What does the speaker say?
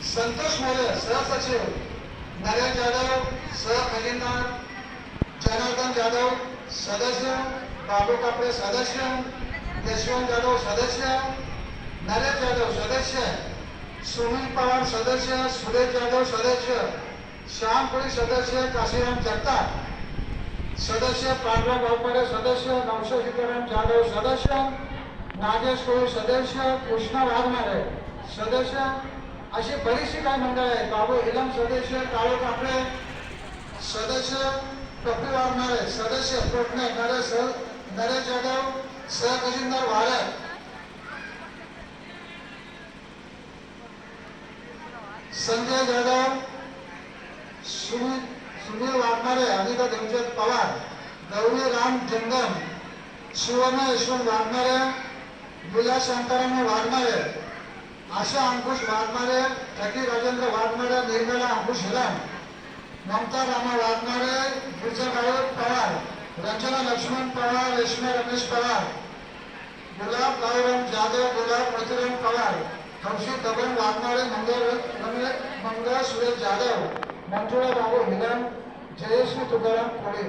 संतोष मोरे सहसचिव, नरेश जाधव सहखजिनदार, जनार्दन जाधव सदस्य, बाबू कापडे सदस्य, यशवंत जाधव सदस्य, नरेश जाधव सदस्य, सुनील पवार सदस्य, सुरेश जाधव सदस्य, श्यामपुरी सदस्य, काशीराम जगताप सदस्य, पांडुरंग गावपाडे सदस्य, नवशे सीताराम जाधव सदस्य, नागेश कोळी सदस्य, कृष्णा वाघमारे सदस्य, अशी बरीचशी काही मंडळ आहेत. बाबू इलम सदस्य, काळू कापडे सदस्य, कपिल वाघमारे सदस्य, कोटणे नरेश जाधव सहखजिनदार भारत, संजय जाधव, सुनील वाघमारे, अनिता देवचंद पवार, गौरी राम जंगम, सुवर्ण यशवंत वाघमारे, विलास शांताराम वाघमारे, आशा अंकुश वाघमारे, ठकी राजेंद्र वाघमारे, निर्मला अंकुश हिराम, ममता रामा वाघमारे, गिरजा पवार, रंजना लक्ष्मण पवार, रेश्मा रमेश पवार, गुलाब गावराम जाधव, गुलाब मथुराम पवार, हर्षी दबन वाघमारे, मंगळ सुरेश जाधव, मंजुळा बाबू हिरम, जयश्री तुकाराम कोळे.